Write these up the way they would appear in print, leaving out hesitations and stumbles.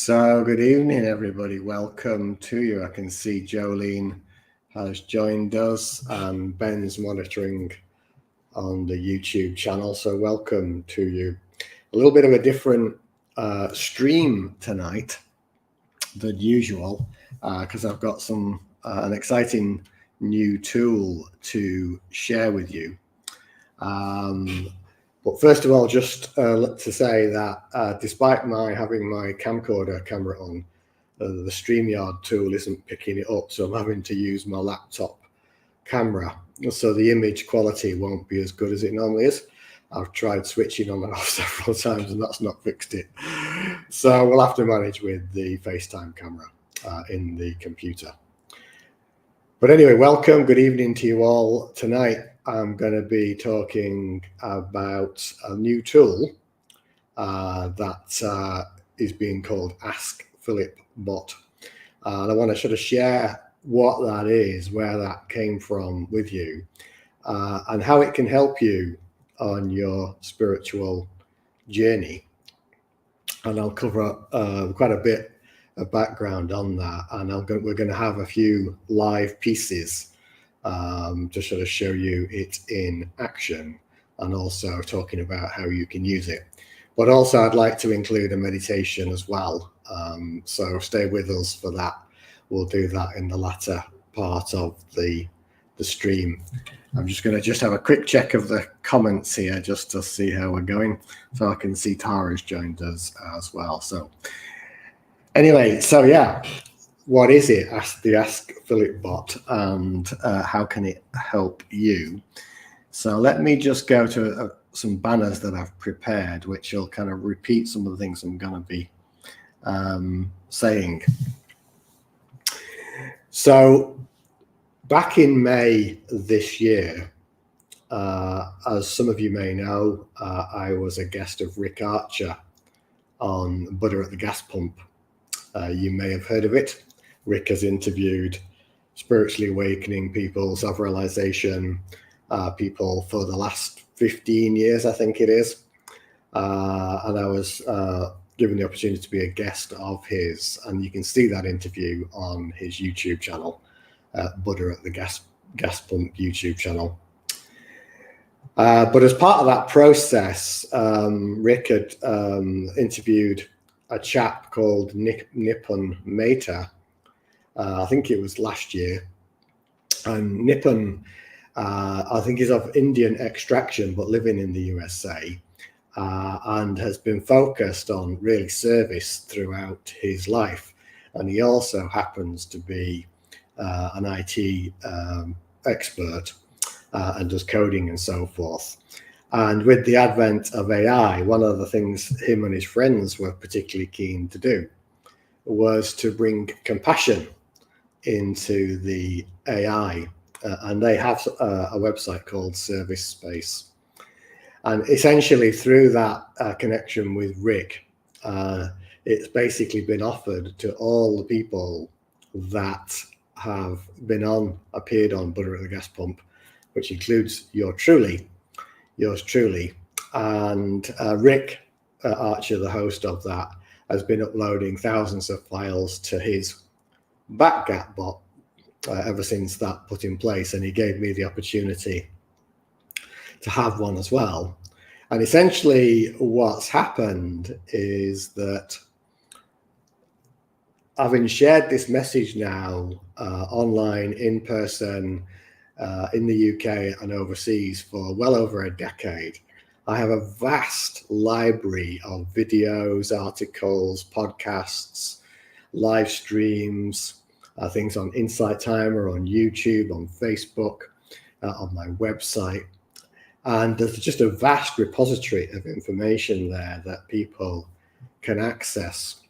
So good evening, everybody. Welcome to you. I can see Jolene has joined us and Ben's monitoring on the YouTube channel. So welcome to you. A little bit of a different stream tonight than usual because I've got an exciting new tool to share with you. But first of all, just to say that despite my having my camcorder camera on, the StreamYard tool isn't picking it up, so I'm having to use my laptop camera. So the image quality won't be as good as it normally is. I've tried switching on and off several times and that's not fixed it. So we'll have to manage with the FaceTime camera in the computer. But anyway, welcome. Good evening to you all. Tonight, I'm going to be talking about a new tool that is being called Ask Philip Bot. And I want to sort of share what that is, where that came from with you, and how it can help you on your spiritual journey. And I'll cover quite a bit of background on that. And we're going to have a few live pieces to sort of show you it in action, and also talking about how you can use it. But also I'd like to include a meditation as well. So stay with us for that. We'll do that in the latter part of the stream. I'm just going to have a quick check of the comments here just to see how we're going. So I can see Tara's joined us as well. So anyway, so yeah. What is it? The Ask Philip Bot, and how can it help you? So let me just go to some banners that I've prepared, which will kind of repeat some of the things I'm going to be saying. So back in May this year, as some of you may know, I was a guest of Rick Archer on Buddha at the Gas Pump. You may have heard of it. Rick has interviewed spiritually awakening people, self-realization people for the last 15 years, I think it is. And I was given the opportunity to be a guest of his, and you can see that interview on his YouTube channel, Buddha at the Gas Pump YouTube channel. But as part of that process, Rick had interviewed a chap called Nipun Mehta. I think it was last year, and Nipun, I think, is of Indian extraction but living in the USA, and has been focused on really service throughout his life. And he also happens to be an IT expert and does coding and so forth. And with the advent of AI, one of the things him and his friends were particularly keen to do was to bring compassion into the AI, and they have a website called Service Space. And essentially through that connection with Rick, it's basically been offered to all the people that have appeared on Buddha at the Gas Pump, which includes yours truly. And Rick Archer, the host of that, has been uploading thousands of files to his Backgat bot ever since that put in place, and he gave me the opportunity to have one as well. And essentially what's happened is that, having shared this message now online, in person, in the UK and overseas for well over a decade, I have a vast library of videos, articles, podcasts, live streams, things on Insight Timer, on YouTube, on Facebook, on my website. And there's just a vast repository of information there that people can access.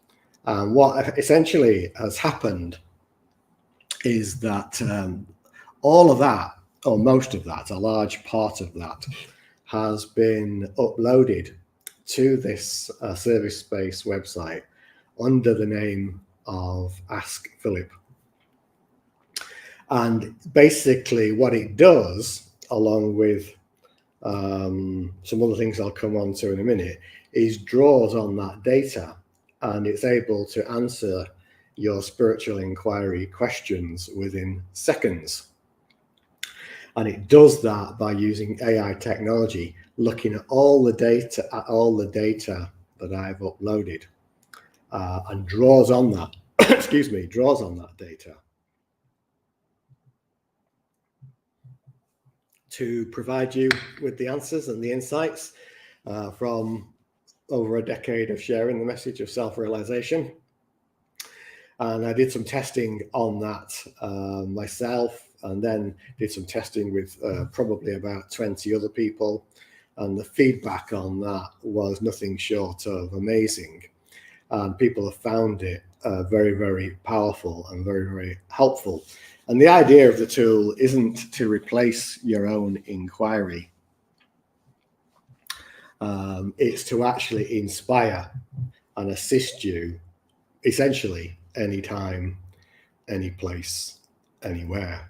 What essentially has happened is that all of that, or most of that, a large part of that, has been uploaded to this Service Space website under the name of Ask Philip. And basically what it does, along with some other things I'll come on to in a minute, is draws on that data and it's able to answer your spiritual inquiry questions within seconds. And it does that by using AI technology, looking at all the data that I've uploaded, and draws on that, draws on that data to provide you with the answers and the insights from over a decade of sharing the message of self-realization. And I did some testing on that myself, and then did some testing with probably about 20 other people. And the feedback on that was nothing short of amazing. And people have found it very, very powerful and very, very helpful. And the idea of the tool isn't to replace your own inquiry. It's to actually inspire and assist you, essentially, anytime, any place, anywhere.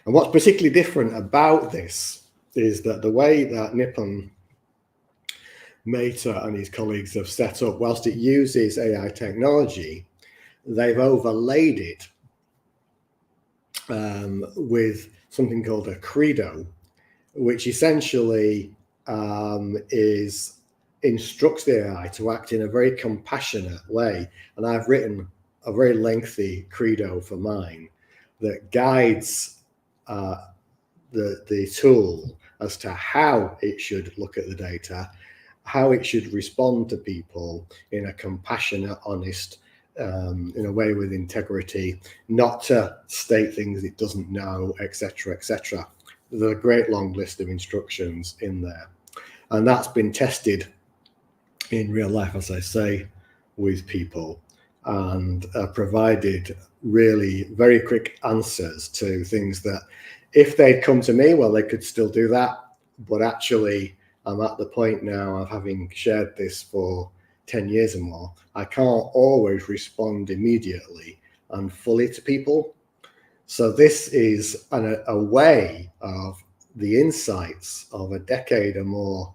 And what's particularly different about this is that the way that Nipun Mehta and his colleagues have set up, whilst it uses AI technology, they've overlaid it with something called a credo, which essentially instructs the AI to act in a very compassionate way. And I've written a very lengthy credo for mine that guides the tool as to how it should look at the data, how it should respond to people in a compassionate, honest, in a way with integrity, not to state things it doesn't know, etc., etc. There's a great long list of instructions in there. And that's been tested in real life, as I say, with people, and provided really very quick answers to things that if they'd come to me, well, they could still do that. But actually, I'm at the point now of having shared this for 10 years or more. I can't always respond immediately and fully to people. So this is a way of the insights of a decade or more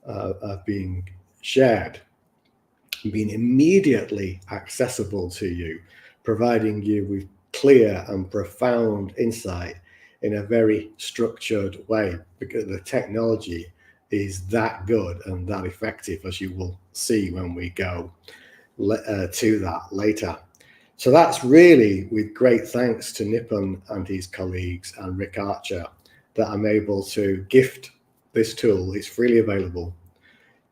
of being shared, being immediately accessible to you, providing you with clear and profound insight in a very structured way, because the technology is that good and that effective, as you will see when we go to that later. So that's really with great thanks to Nipun and his colleagues and Rick Archer that I'm able to gift this tool. It's freely available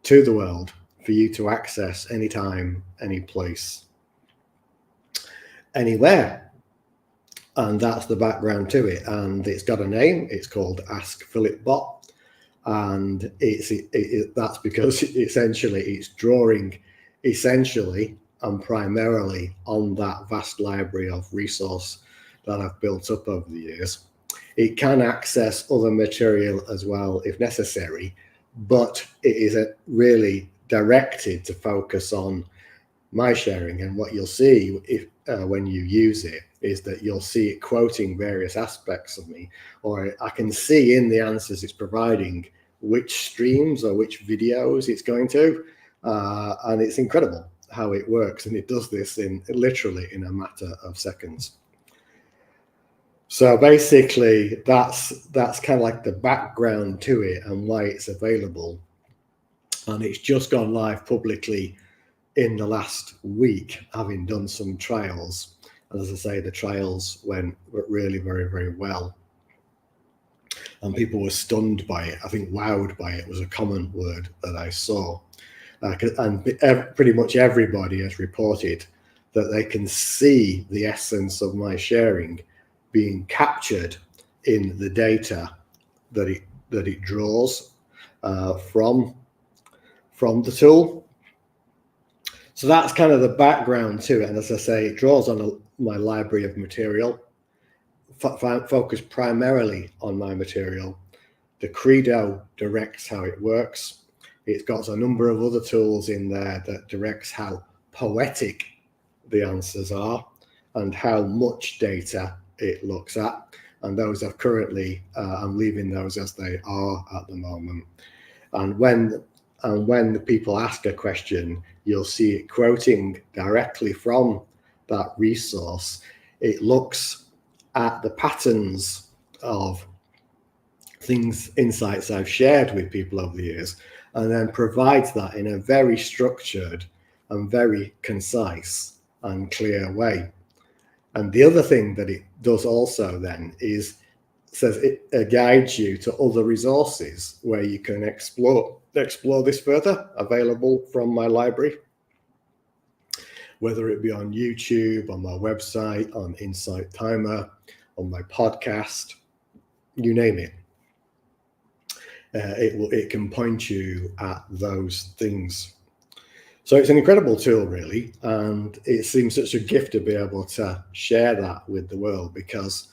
to the world for you to access anytime, any place, anywhere. And that's the background to it. And it's got a name. It's called Ask Philip Bot. And that's because essentially it's drawing essentially and primarily on that vast library of resource that I've built up over the years. It can access other material as well if necessary, but it is really directed to focus on my sharing. And what you'll see if when you use it is that you'll see it quoting various aspects of me, or I can see in the answers it's providing which streams or which videos it's going to, and it's incredible how it works, and it does this literally in a matter of seconds. So basically that's kind of like the background to it and why it's available, and it's just gone live publicly in the last week, having done some trials. And as I say, the trials went really very, very well. And people were stunned by it. I think wowed by it was a common word that I saw. And pretty much everybody has reported that they can see the essence of my sharing being captured in the data that it draws from the tool. So that's kind of the background to it. And as I say, it draws on my library of material, focused primarily on my material. The Credo directs how it works. It's got a number of other tools in there that directs how poetic the answers are and how much data it looks at. And those are currently, I'm leaving those as they are at the moment. And when And when the people ask a question, you'll see it quoting directly from that resource. It looks at the patterns of things, insights I've shared with people over the years, and then provides that in a very structured and very concise and clear way. And the other thing that it does also then is says it guides you to other resources where you can explore this further, available from my library, whether it be on YouTube, on my website, on Insight Timer, on my podcast, you name it. It can point you at those things. So it's an incredible tool, really, and it seems such a gift to be able to share that with the world, because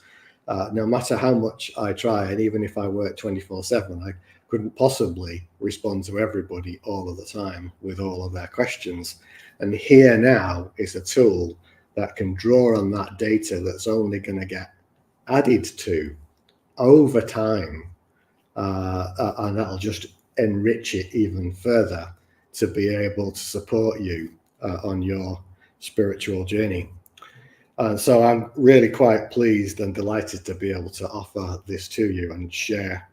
no matter how much I try, and even if I work 24/7, I couldn't possibly respond to everybody all of the time with all of their questions. And here now is a tool that can draw on that data that's only going to get added to over time, and that'll just enrich it even further to be able to support you on your spiritual journey. So I'm really quite pleased and delighted to be able to offer this to you and share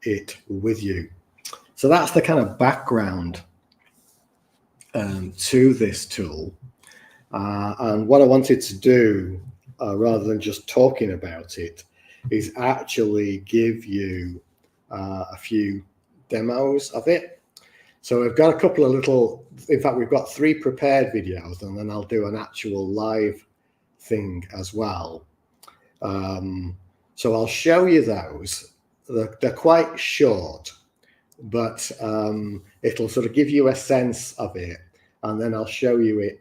it with you. So that's the kind of background to this tool. And what I wanted to do, rather than just talking about it, is actually give you a few demos of it. So we've got a couple of little, in fact, we've got 3 prepared videos, and then I'll do an actual live thing as well. So I'll show you those. They're quite short, but it'll sort of give you a sense of it, and then I'll show you it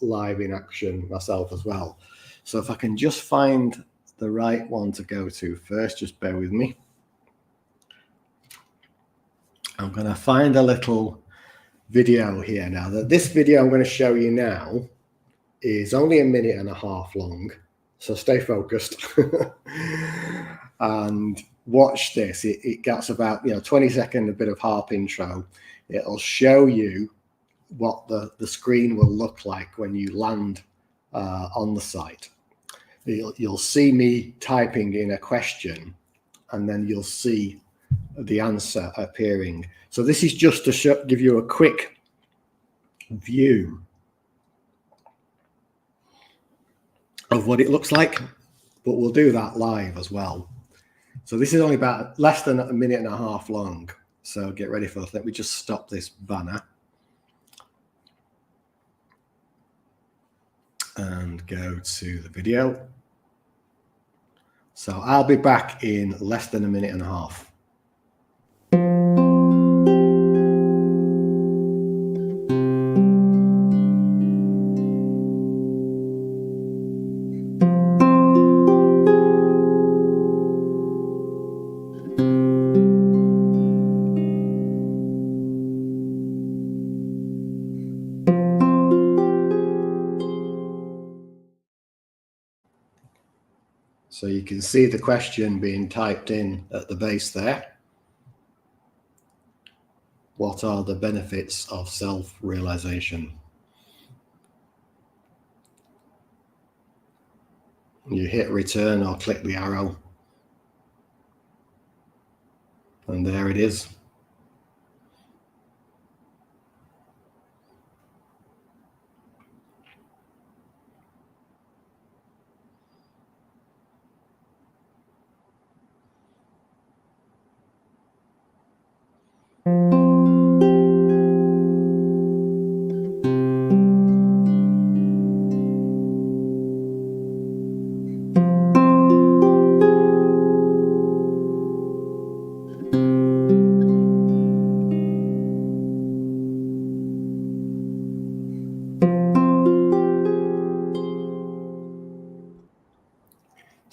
live in action myself as well. So if I can just find the right one to go to first, just bear with me. I'm going to find a little video here now. This video I'm going to show you now is only 1.5 minutes long, so stay focused and watch this. It gets about 20-second, a bit of harp intro. It'll show you what the screen will look like when you land on the site. You'll see me typing in a question, and then you'll see the answer appearing. So this is just to give you a quick view of what it looks like, but we'll do that live as well. So this is only about less than 1.5 minutes long, so get ready for it. Let me just stop this banner and go to the video. So I'll be back in less than 1.5 minutes. So you can see the question being typed in at the base there. What are the benefits of self-realization? You hit return or click the arrow, and there it is.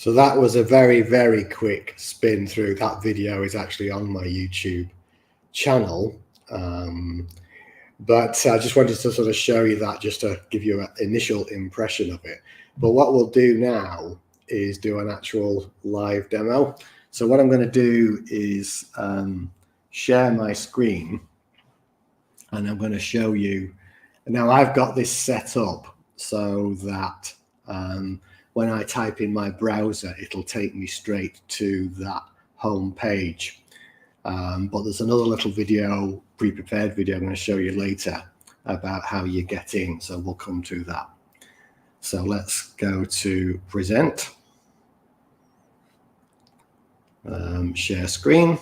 So that was a very, very quick spin through. That video is actually on my YouTube channel. But I just wanted to sort of show you that, just to give you an initial impression of it. But what we'll do now is do an actual live demo. So what I'm going to do is share my screen. And I'm going to show you. Now I've got this set up so that when I type in my browser, it'll take me straight to that home page. But there's another little video, pre-prepared video I'm going to show you later about how you get in. So we'll come to that. So let's go to present, share screen.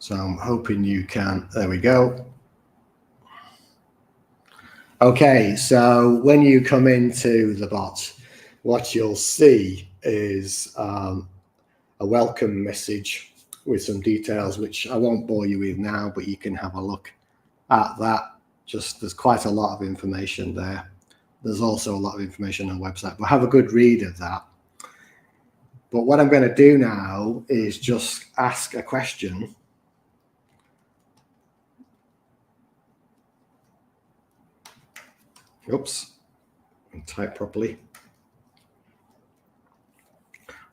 So I'm hoping you can, there we go. Okay, so when you come into the bot, what you'll see is a welcome message with some details, which I won't bore you with now, but you can have a look at that. Just there's quite a lot of information there. There's also a lot of information on the website, but have a good read of that. But what I'm going to do now is just ask a question. Oops, and type properly.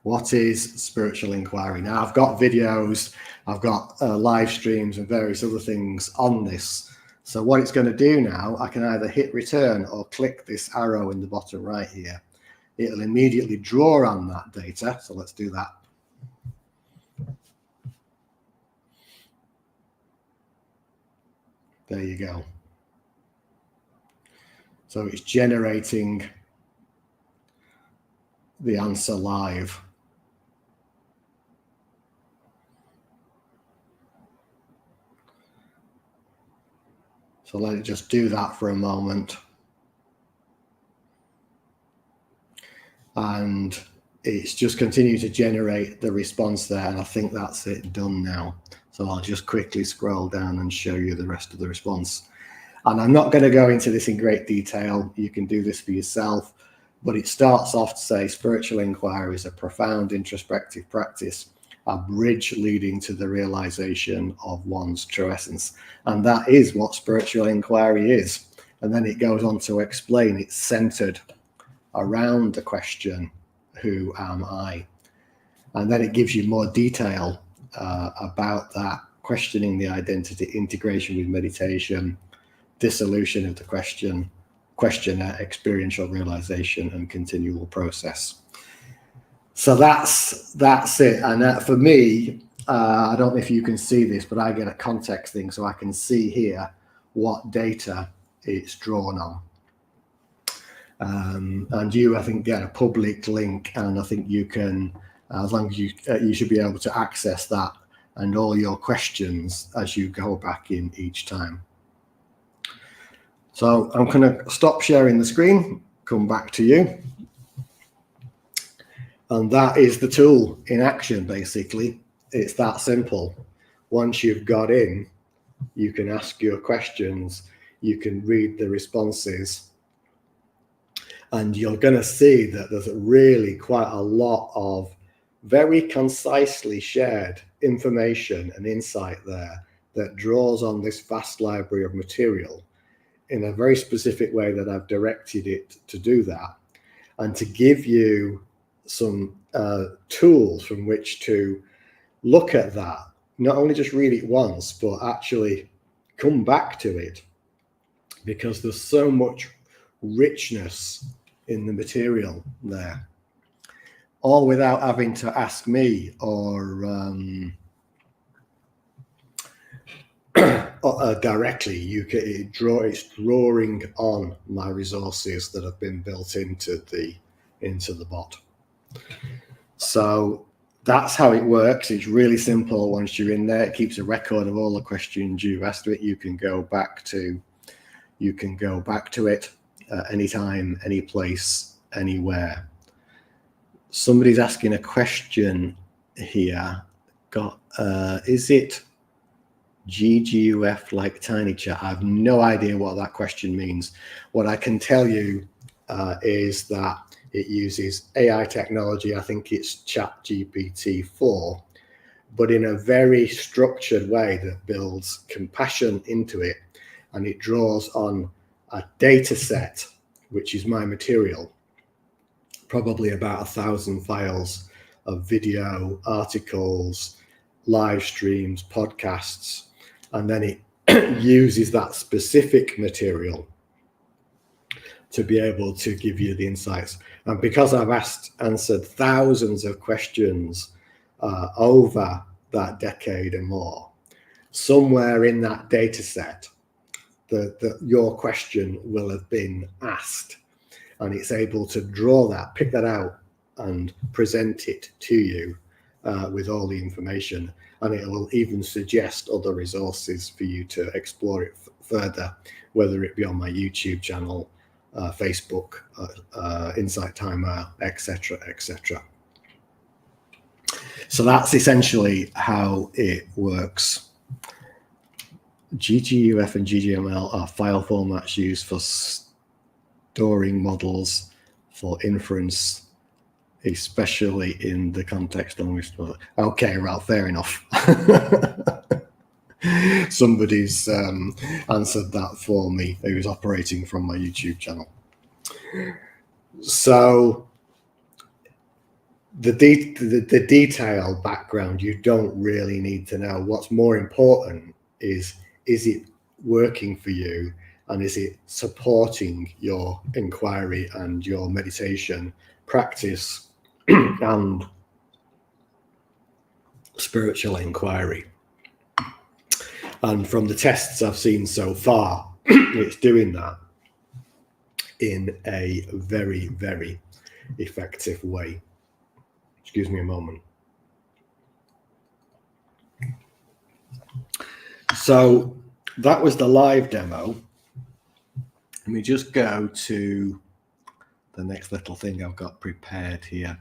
What is spiritual inquiry? Now I've got videos, I've got live streams and various other things on this. So what it's going to do now, I can either hit return or click this arrow in the bottom right here. It'll immediately draw on that data. So let's do that. There you go. So it's generating the answer live. So let it just do that for a moment. And it's just continued to generate the response there. And I think that's it done now. So I'll just quickly scroll down and show you the rest of the response. And I'm not going to go into this in great detail. You can do this for yourself. But it starts off to say spiritual inquiry is a profound introspective practice, a bridge leading to the realization of one's true essence. And that is what spiritual inquiry is. And then it goes on to explain it's centered around the question, who am I? And then it gives you more detail about that, questioning the identity, integration with meditation, dissolution of the questionnaire, experiential realization, and continual process. So that's it. And for me, I don't know if you can see this, but I get a context thing, so I can see here what data it's drawn on. And you, I think, get a public link, and I think you can, as long as you should be able to access that and all your questions as you go back in each time. So I'm going to stop sharing the screen, come back to you. And that is the tool in action, basically. It's that simple. Once you've got in, you can ask your questions, you can read the responses, and you're going to see that there's really quite a lot of very concisely shared information and insight there that draws on this vast library of material in a very specific way that I've directed it to do that, and to give you some tools from which to look at that, not only just read it once, but actually come back to it, because there's so much richness in the material there, all without having to ask me or directly. It's drawing on my resources that have been built into the bot. So that's how it works. It's really simple. Once you're in there, it keeps a record of all the questions you've asked it. You can go back to it anytime, any place, anywhere. Somebody's asking a question here. Is it GGUF like TinyChat? I have no idea what that question means. What I can tell you is that it uses AI technology. I think it's ChatGPT-4, but in a very structured way that builds compassion into it, and it draws on a data set, which is my material, probably about 1,000 files of video, articles, live streams, podcasts, and then it uses that specific material to be able to give you the insights. And because I've answered thousands of questions over that decade and more, somewhere in that data set, your question will have been asked, and it's able to draw that, pick that out, and present it to you with all the information. And it will even suggest other resources for you to explore it further, whether it be on my YouTube channel, Facebook, Insight Timer, etc., etc. So that's essentially how it works. gguf and ggml are file formats used for storing models for inference, especially in the context on which. Okay, right, fair enough. Somebody's answered that for me, who's operating from my YouTube channel. So the detailed background you don't really need to know. What's more important is it working for you, and is it supporting your inquiry and your meditation practice and spiritual inquiry. And from the tests I've seen so far, it's doing that in a very, very effective way. Excuse me a moment. So that was the live demo. Let me just go to the next little thing I've got prepared here.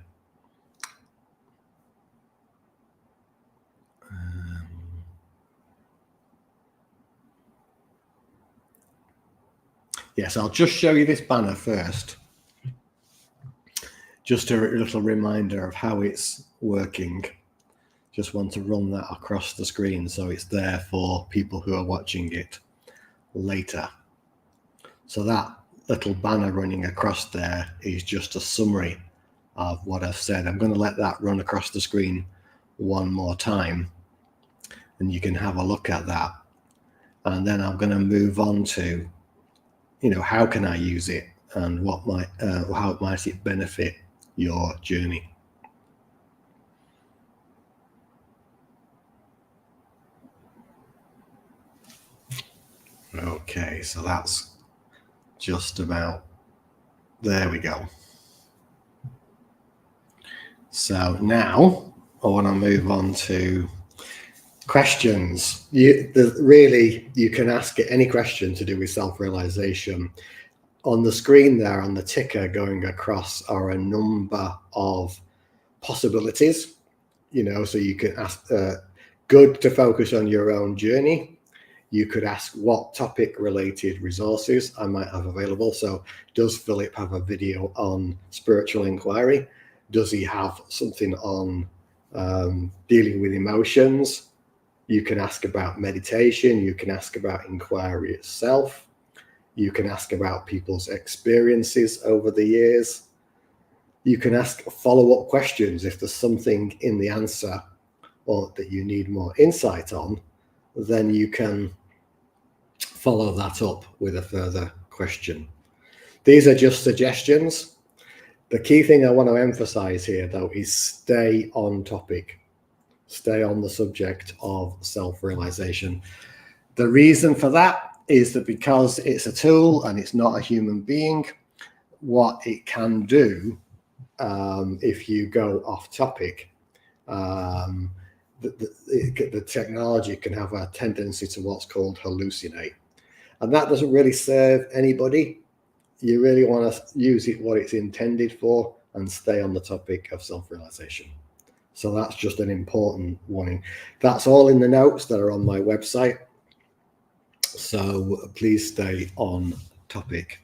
Yes, I'll just show you this banner first. Just a little reminder of how it's working. Just want to run that across the screen so it's there for people who are watching it later. So that little banner running across there is just a summary of what I've said. I'm going to let that run across the screen one more time, and you can have a look at that. And then I'm going to move on to, how can I use it, and what might how might it benefit your journey. Okay, so that's just about, there we go. So now I want to move on to questions. You can ask any question to do with self-realization. On the screen there, on the ticker going across, are a number of possibilities, so you can ask, good to focus on your own journey. You could ask what topic related resources I might have available. So does Philip have a video on spiritual inquiry? Does he have something on dealing with emotions? You can ask about meditation. You can ask about inquiry itself. You can ask about people's experiences over the years. You can ask follow-up questions if there's something in the answer or that you need more insight on, then you can follow that up with a further question. These are just suggestions. The key thing I want to emphasize here, though, is stay on topic. Stay on the subject of self-realization. The reason for that is that because it's a tool and it's not a human being, what it can do if you go off topic, the technology can have a tendency to what's called hallucinate. And that doesn't really serve anybody. You really want to use it what it's intended for and stay on the topic of self-realization. So that's just an important warning. That's all in the notes that are on my website. So please stay on topic.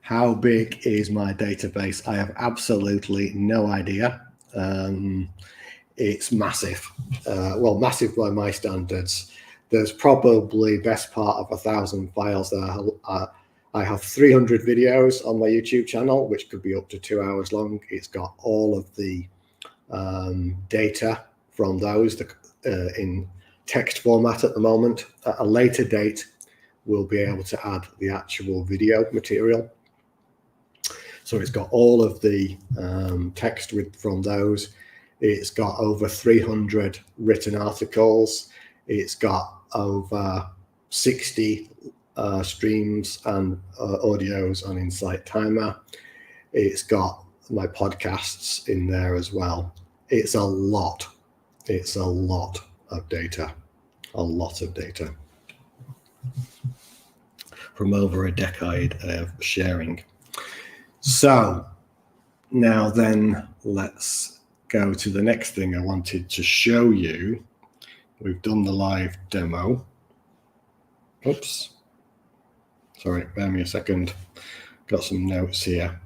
How big is my database? I have absolutely no idea. It's massive. Well, massive by my standards. there's probably best part of 1,000 files there. I have 300 videos on my YouTube channel, which could be up to 2 hours long. It's got all of the data from those in text format at the moment. At a later date, we'll be able to add the actual video material. So it's got all of the text from those. It's got over 300 written articles. It's got over 60 streams and audios on Insight Timer. It's got my podcasts in there as well. It's a lot. It's a lot of data. A lot of data. From over a decade of sharing. So now then, let's go to the next thing I wanted to show you. We've done the live demo. Oops. Sorry, bear me a second. Got some notes here.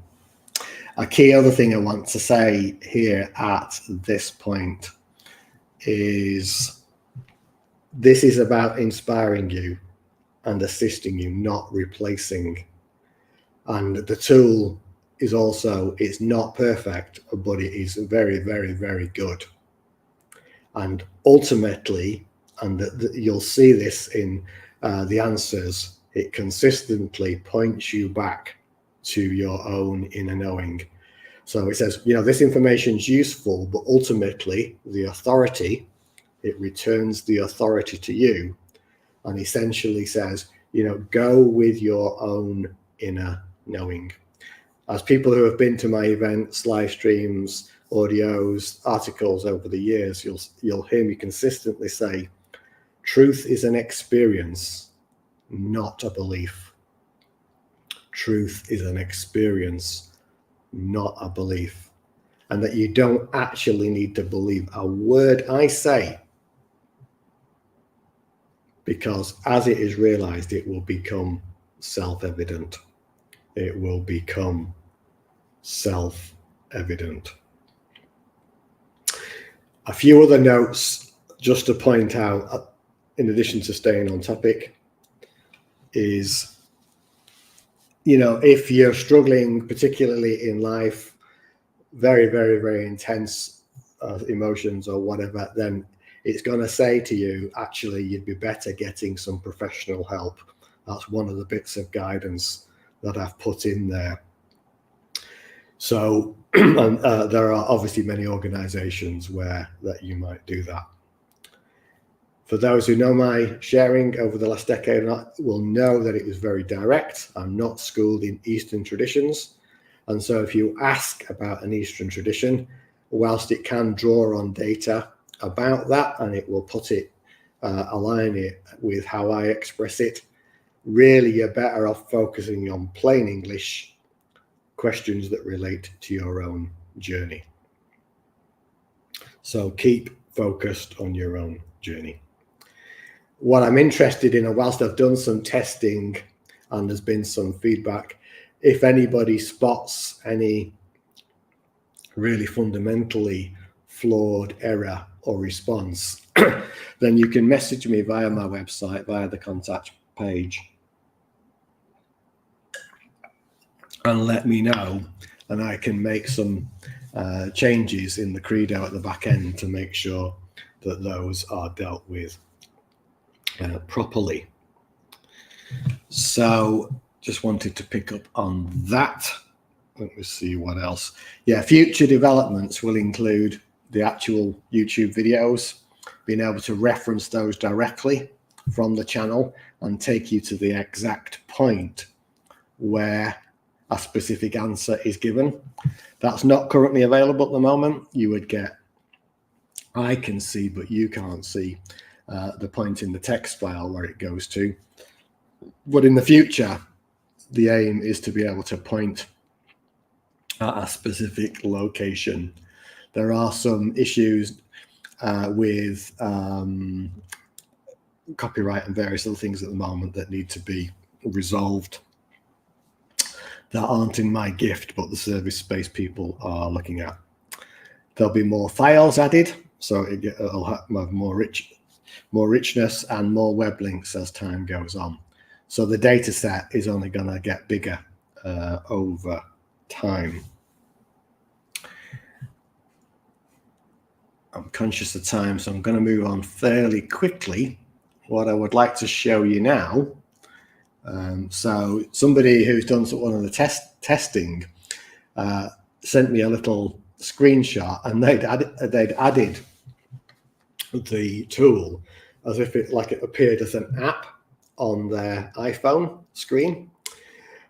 A key other thing I want to say here at this point is this is about inspiring you and assisting you, not replacing. And the tool is also, it's not perfect, but it is very, very, very good. And ultimately, and you'll see this in the answers, it consistently points you back to your own inner knowing. So it says, you know, this information is useful, but ultimately the authority, it returns the authority to you and essentially says, you know, go with your own inner knowing. As people who have been to my events, live streams, audios, articles over the years, you'll hear me consistently say, truth is an experience, not a belief. Truth is an experience, not a belief. And that you don't actually need to believe a word I say, because as it is realized, it will become self-evident. It will become self-evident. A few other notes just to point out, in addition to staying on topic, is, you know, if you're struggling, particularly in life, very, very, very intense emotions or whatever, then it's going to say to you, actually, you'd be better getting some professional help. That's one of the bits of guidance that I've put in there. So there are obviously many organizations where that you might do that. For those who know my sharing over the last decade will know that it was very direct. I'm not schooled in Eastern traditions. And so if you ask about an Eastern tradition, whilst it can draw on data about that and it will put it, align it with how I express it, really you're better off focusing on plain English questions that relate to your own journey. So keep focused on your own journey. What I'm interested in, and whilst I've done some testing and there's been some feedback, if anybody spots any really fundamentally flawed error or response, then you can message me via my website, via the contact page, and let me know, and I can make some changes in the Credo at the back end to make sure that those are dealt with properly. So just wanted to pick up on that. Let me see what else. Yeah, future developments will include the actual YouTube videos, being able to reference those directly from the channel and take you to the exact point where a specific answer is given. That's not currently available at the moment. You would get, I can see, but you can't see the point in the text file where it goes to. But in the future, the aim is to be able to point at a specific location. There are some issues with copyright and various other things at the moment that need to be resolved that aren't in my gift, but the service space people are looking at. There'll be more files added, so it'll have more rich more richness and more web links as time goes on. So the data set is only going to get bigger over time. I'm conscious of time, so I'm going to move on fairly quickly. What I would like to show you now, so somebody who's done one of the testing sent me a little screenshot, and they'd added the tool as if it appeared as an app on their iPhone screen,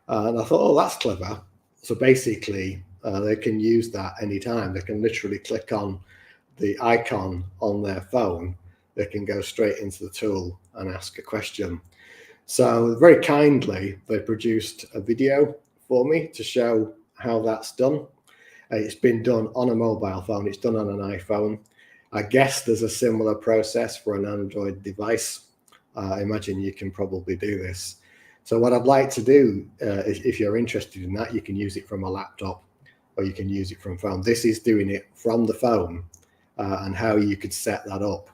and I thought, oh, that's clever. So basically, they can use that anytime. They can literally click on the icon on their phone. They can go straight into the tool and ask a question. So very kindly, they produced a video for me to show how that's done. It's been done on a mobile phone. It's done on an iPhone. I guess there's a similar process for an Android device. I imagine you can probably do this. So what I'd like to do, if you're interested in that, you can use it from a laptop or you can use it from phone. This is doing it from the phone and how you could set that up.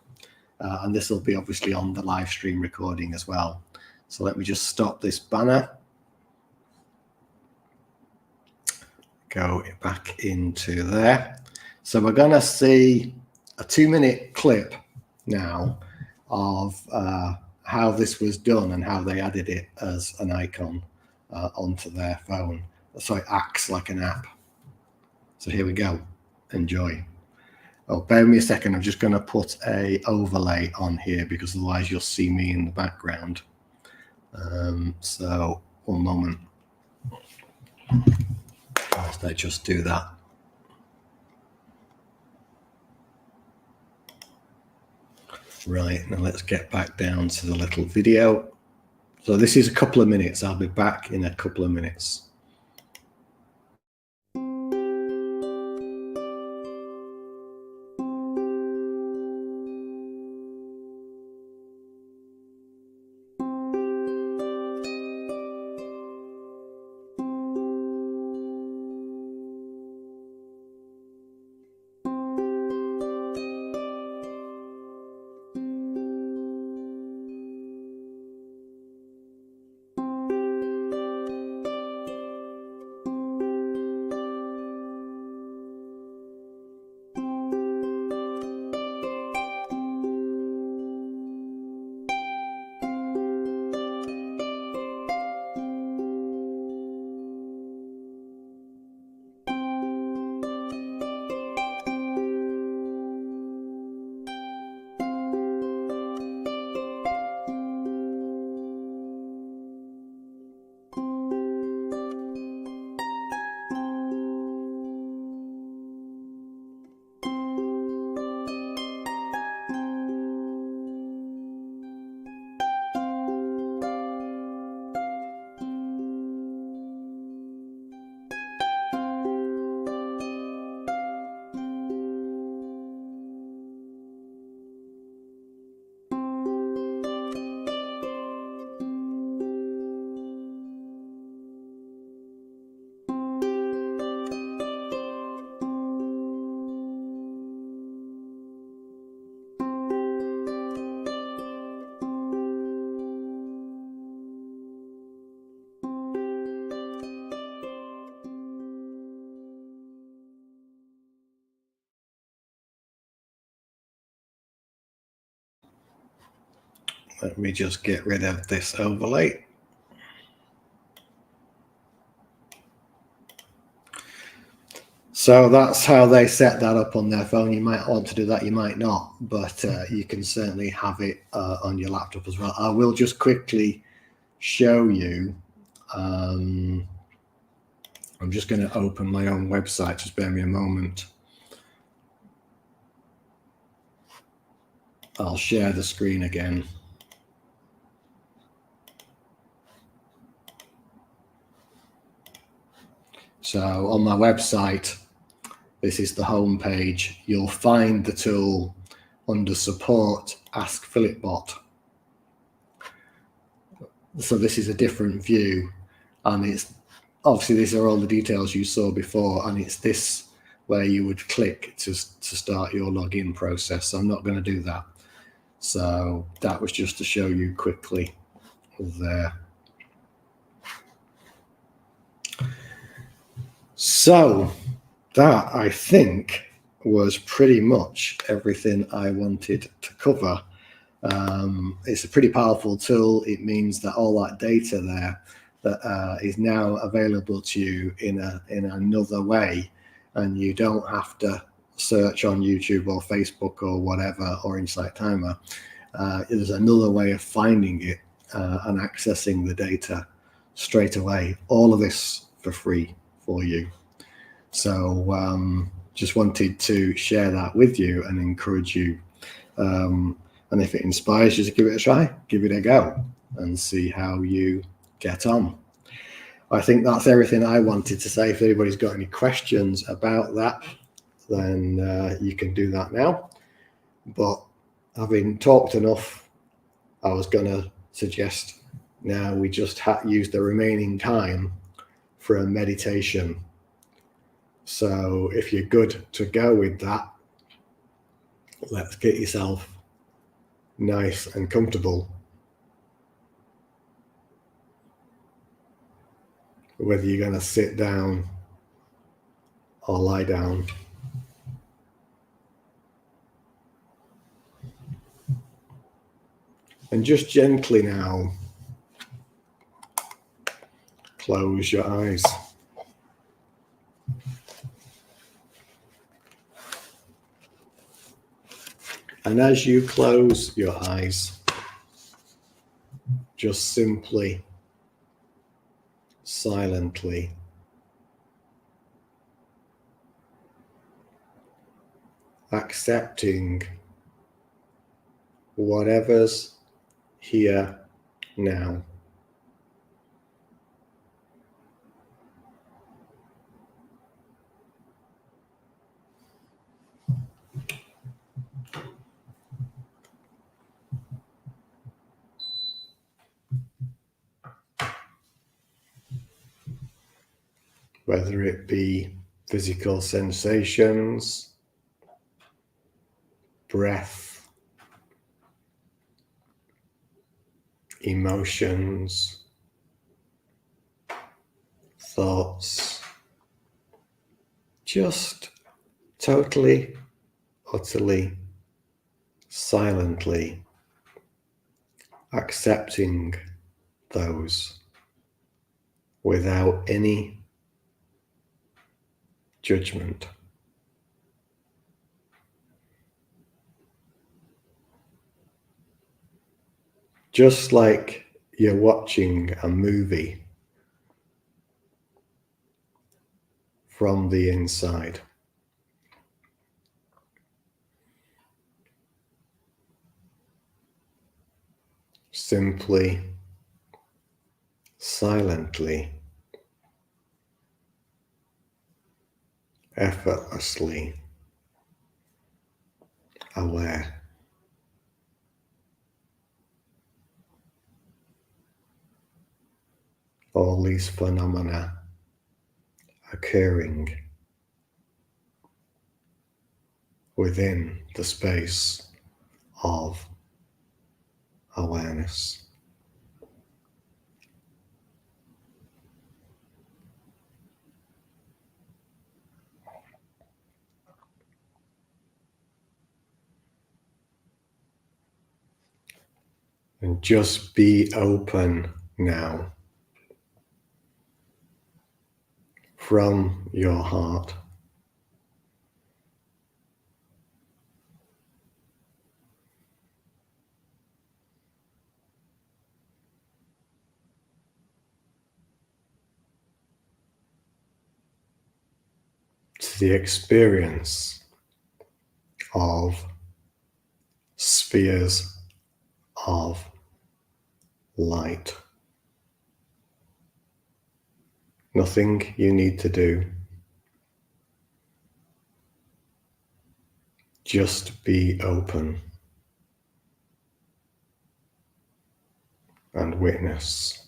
And this will be obviously on the live stream recording as well. So let me just stop this banner. Go back into there. So we're going to see a 2-minute clip now of how this was done and how they added it as an icon onto their phone. So it acts like an app. So here we go. Enjoy. Oh, bear with me a second. I'm just going to put a overlay on here because otherwise you'll see me in the background. So one moment. Whilst I just do that. Right, now let's get back down to the little video. So this is a couple of minutes. I'll be back in a couple of minutes. Let me just get rid of this overlay. So that's how they set that up on their phone. You might want to do that, you might not, but you can certainly have it on your laptop as well. I will just quickly show you. I'm just going to open my own website. Just bear me a moment. I'll share the screen again. So on my website, this is the home page. You'll find the tool under support, Ask Philipbot. So this is a different view, and it's obviously these are all the details you saw before, and it's this where you would click to start your login process. So I'm not going to do that. So that was just to show you quickly there. So that, I think, was pretty much everything I wanted to cover. It's a pretty powerful tool. It means that all that data there that is now available to you in another way, and you don't have to search on YouTube or Facebook or whatever or Insight Timer. There's another way of finding it and accessing the data straight away. All of this for free for you. So just wanted to share that with you and encourage you. And if it inspires you to give it a try, give it a go and see how you get on. I think that's everything I wanted to say. If anybody's got any questions about that, then you can do that now. But having talked enough, I was going to suggest now we just use the remaining time for a meditation. So if you're good to go with that, let's get yourself nice and comfortable. Whether you're going to sit down or lie down. And just gently now, close your eyes. And as you close your eyes, just simply, silently, accepting whatever's here now. Whether it be physical sensations, breath, emotions, thoughts, just totally, utterly, silently accepting those without any judgment. Just like you're watching a movie from the inside. Simply, silently, effortlessly aware. All these phenomena occurring within the space of awareness. And just be open now from your heart. To the experience of spheres of light. Nothing you need to do. Just be open and witness.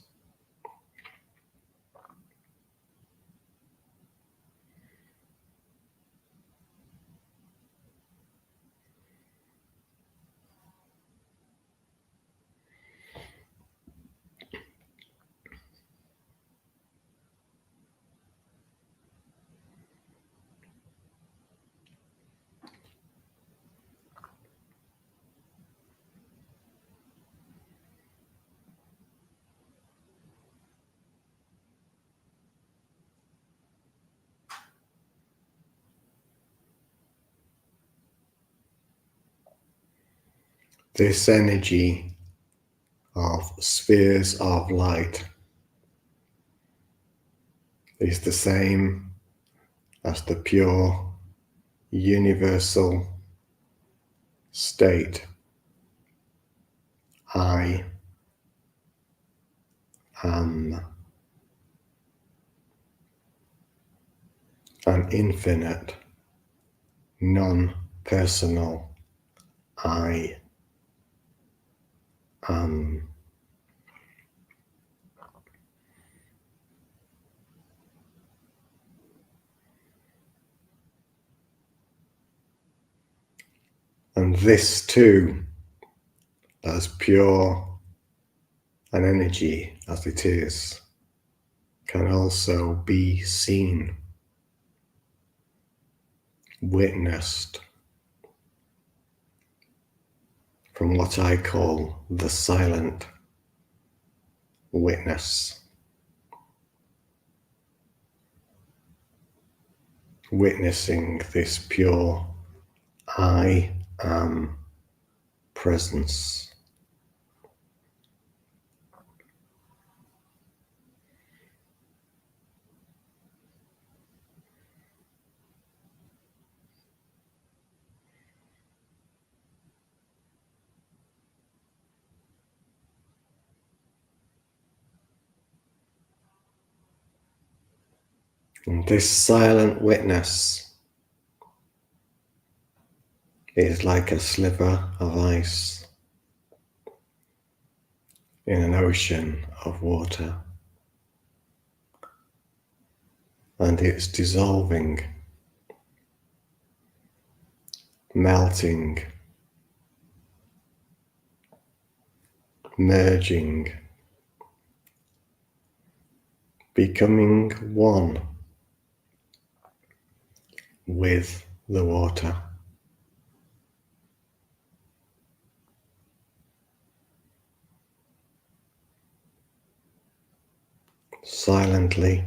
This energy of spheres of light is the same as the pure universal state I am an infinite, non-personal I am. And this too, as pure an energy as it is, can also be seen, witnessed from what I call the silent witness. Witnessing this pure I am presence. And this silent witness is like a sliver of ice in an ocean of water, and it's dissolving, melting, merging, becoming one with the water. Silently,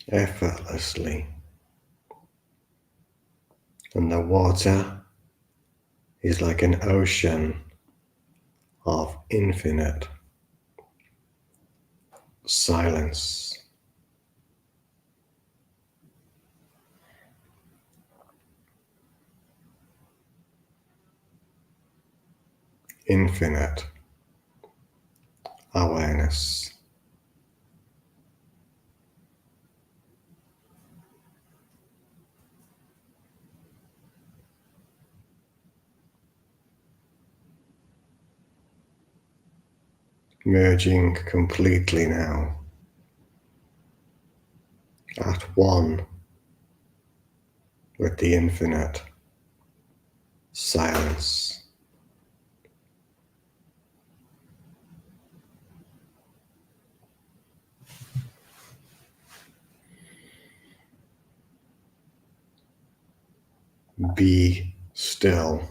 effortlessly, and the water is like an ocean of infinite silence. Infinite awareness. Merging completely now, at one with the infinite silence. Be still.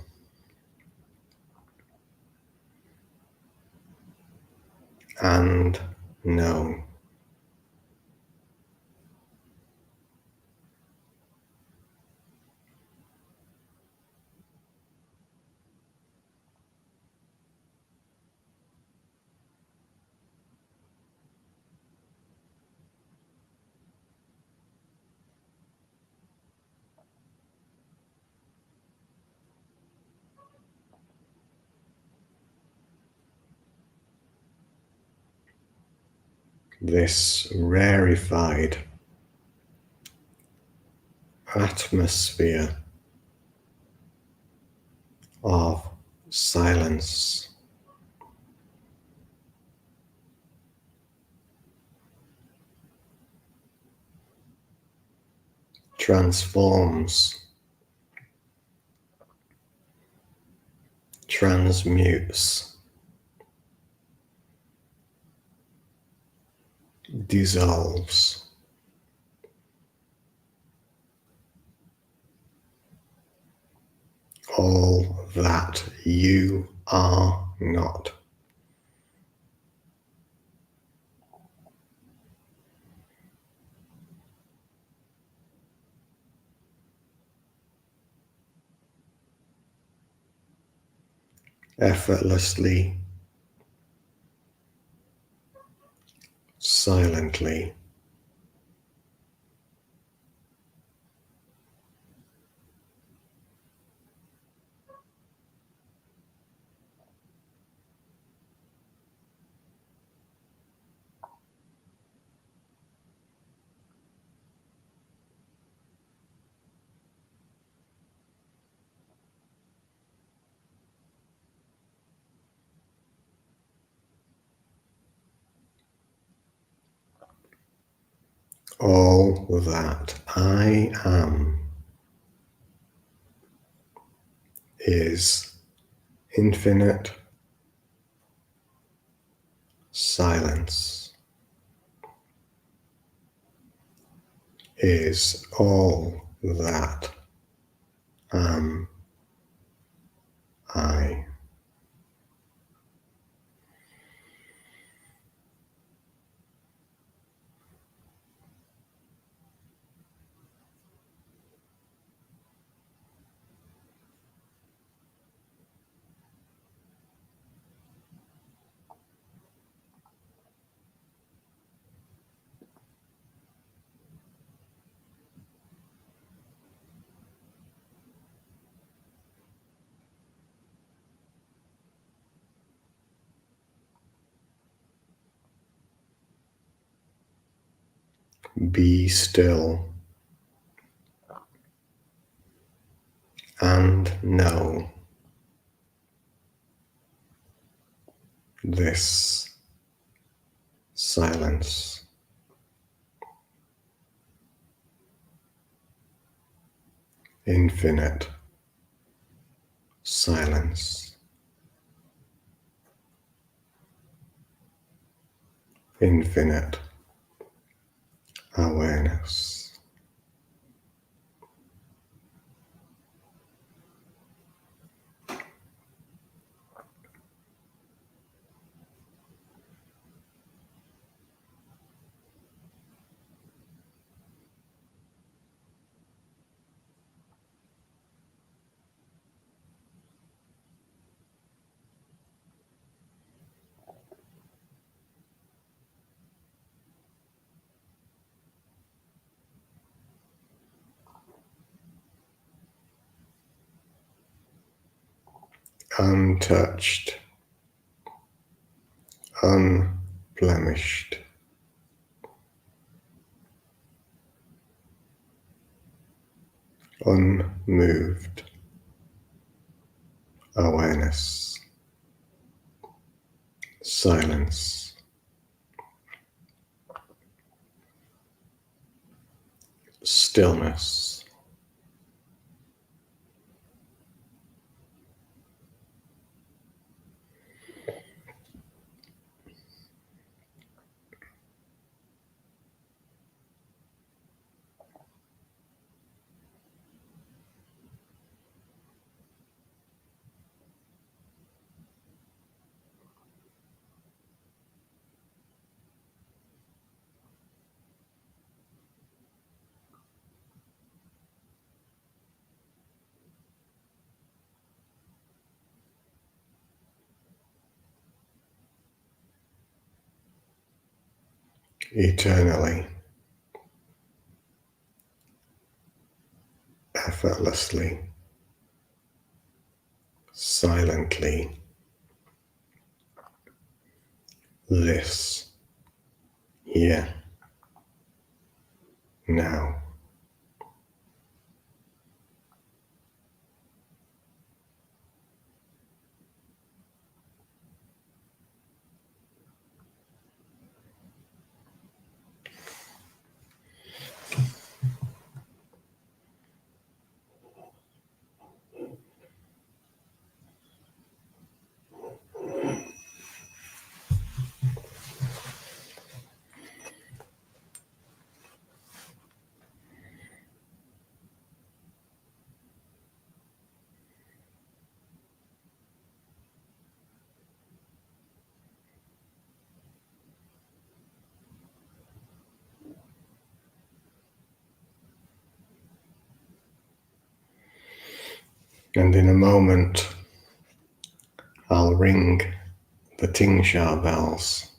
And know. This rarefied atmosphere of silence transforms, transmutes, dissolves all that you are not. effortlessly, silently. All that I am is infinite silence, is all that am I. Be still and know this silence. Infinite silence. Infinite awareness. Untouched, unblemished, unmoved awareness, silence, stillness. Eternally, effortlessly, silently, this, here, now. And in a moment, I'll ring the Tingshar bells.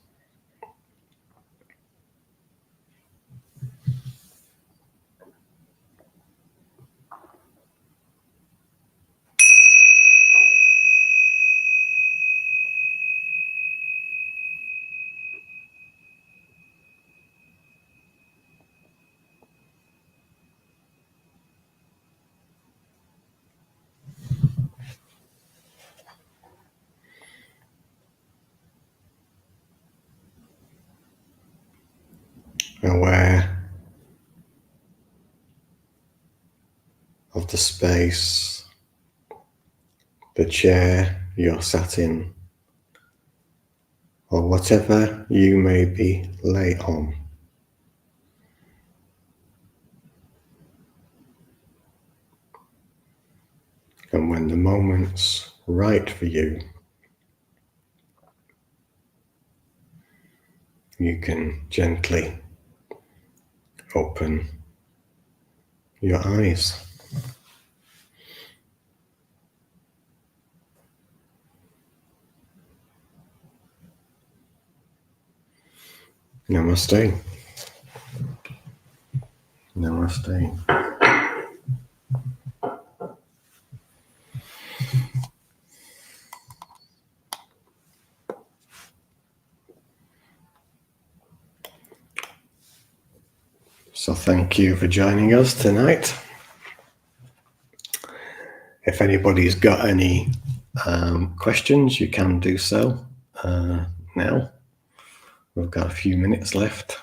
Aware of the space, the chair you're sat in, or whatever you may be lay on. And when the moment's right for you, you can gently open your eyes. Namaste. Namaste. So thank you for joining us tonight. If anybody's got any questions, you can do so now. We've got a few minutes left.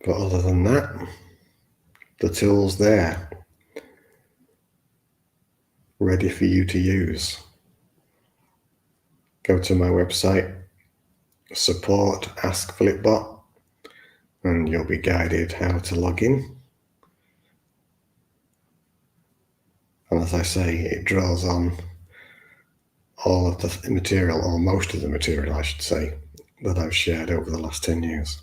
But other than that, the tool's there, ready for you to use. Go to my website, support Ask Philipbot, and you'll be guided how to log in. And as I say, it draws on all of the material, or most of the material, I should say, that I've shared over the last 10 years.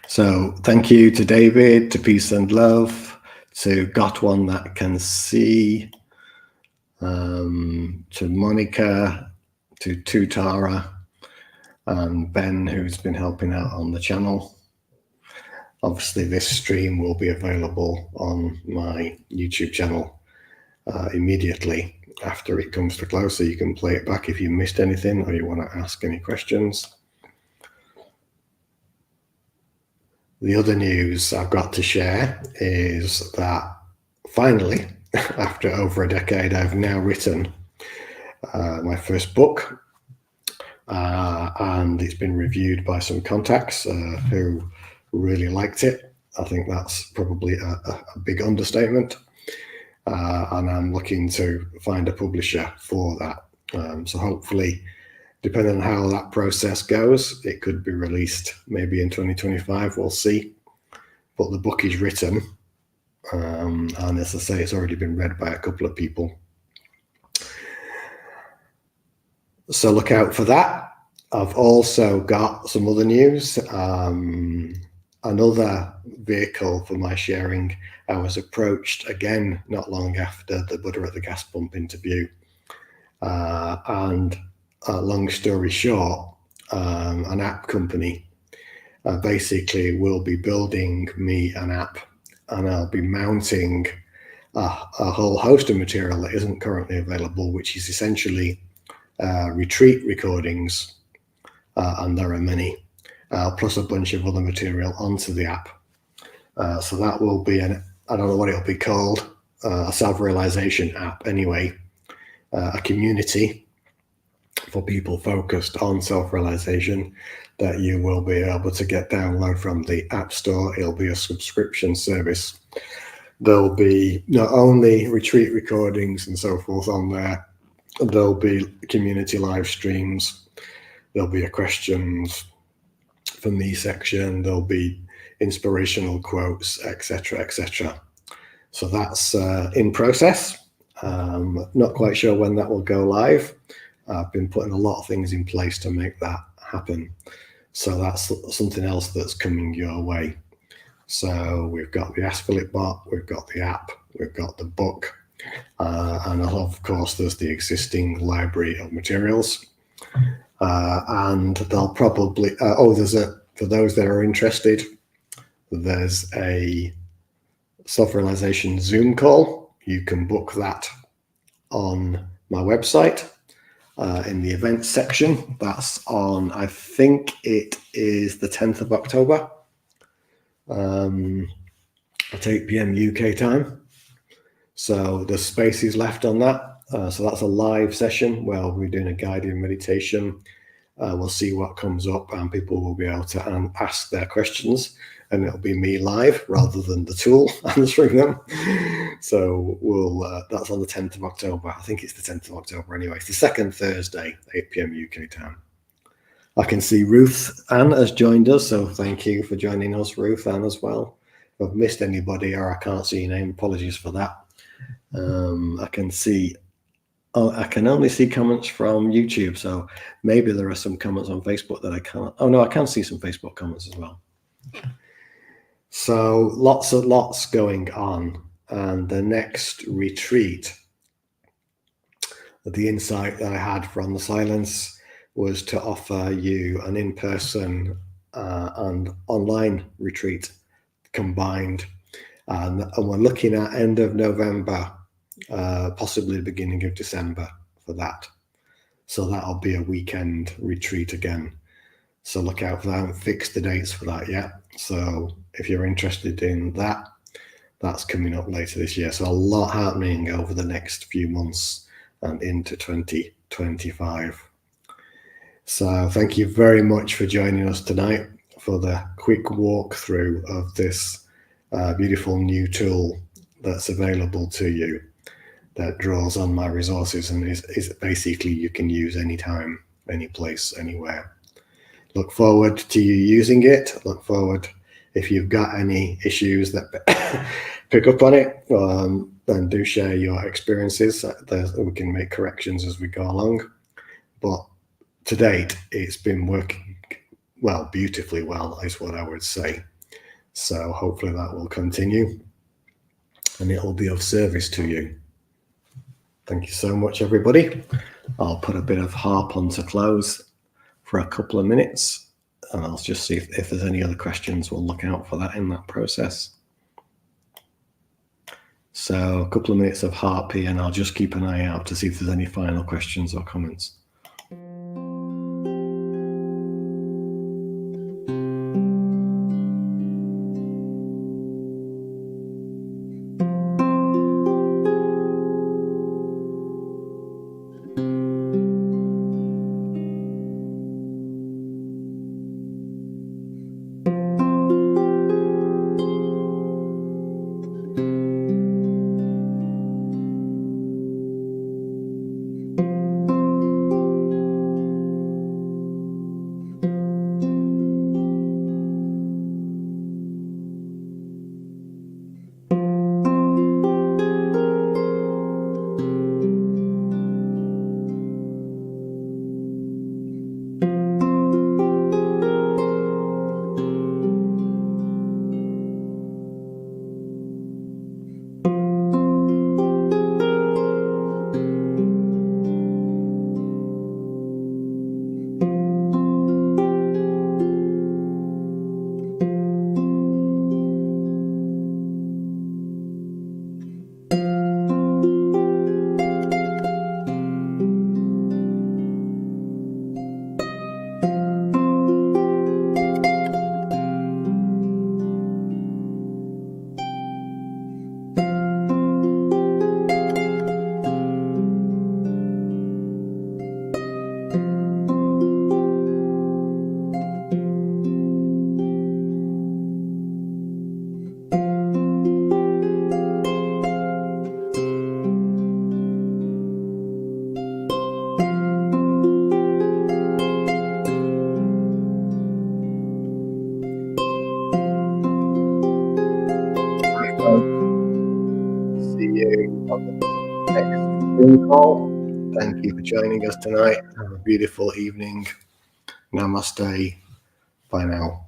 So thank you to David, to Peace and Love, to Got One That Can See, to Monica, to Tutara, and Ben, who's been helping out on the channel. Obviously, this stream will be available on my YouTube channel immediately after it comes to close, so you can play it back if you missed anything or you want to ask any questions. The other news I've got to share is that finally, after over a decade, I've now written my first book, and it's been reviewed by some contacts who really liked it. I think that's probably a big understatement, and I'm looking to find a publisher for that. So hopefully, depending on how that process goes, it could be released maybe in 2025, we'll see. But the book is written, and as I say, it's already been read by a couple of people. So look out for that. I've also got some other news. Another vehicle for my sharing. I was approached again not long after the Buddha at the Gas Pump interview. And long story short, an app company basically will be building me an app, and I'll be mounting a whole host of material that isn't currently available, which is essentially retreat recordings, and there are many, plus a bunch of other material onto the app. So that will be I don't know what it'll be called, a self-realization app anyway, a community for people focused on self-realization that you will be able to get download from the App Store. It'll be a subscription service. There'll be not only retreat recordings and so forth on there, there'll be community live streams, there'll be a questions for me section. There'll be inspirational quotes, etc., etc. So that's in process. Not quite sure when that will go live. I've been putting a lot of things in place to make that happen. So that's something else that's coming your way. So we've got the Ask Philip bot, we've got the app, we've got the book, and of course there's the existing library of materials. And they'll probably, for those that are interested, there's a self-realization Zoom call. You can book that on my website in the events section. That's on, I think it is the 10th of October at 8 p.m. UK time. So the space is left on that. So that's a live session where we're doing a guided meditation. We'll see what comes up and people will be able to ask their questions, and it'll be me live rather than the tool answering them. So that's on the 10th of October. I think it's the 10th of October anyway. It's the second Thursday, 8 p.m. UK time. I can see Ruth Ann has joined us, so thank you for joining us, Ruth Ann, as well. If I've missed anybody or I can't see your name, apologies for that. I can only see comments from YouTube, so maybe there are some comments on Facebook that I can't. Oh no, I can see some Facebook comments as well. So lots going on, and the next retreat, the insight that I had from the silence was to offer you an in-person and online retreat combined, and we're looking at end of November, possibly the beginning of December for that. So that'll be a weekend retreat again. So look out for that. I haven't fixed the dates for that yet. So if you're interested in that, that's coming up later this year. So a lot happening over the next few months and into 2025. So thank you very much for joining us tonight for the quick walkthrough of this beautiful new tool that's available to you, that draws on my resources and is basically you can use anytime, any place, anywhere. Look forward to you using it. Look forward, if you've got any issues that pick up on it, then do share your experiences. We can make corrections as we go along. But to date, it's been working well, beautifully well, is what I would say. So hopefully that will continue and it will be of service to you. Thank you so much, everybody. I'll put a bit of harp on to close for a couple of minutes, and I'll just see if there's any other questions. We'll look out for that in that process. So a couple of minutes of harp here, and I'll just keep an eye out to see if there's any final questions or comments. on the next Zoom call. Thank you for joining us tonight. Have a beautiful evening. Namaste. Bye now.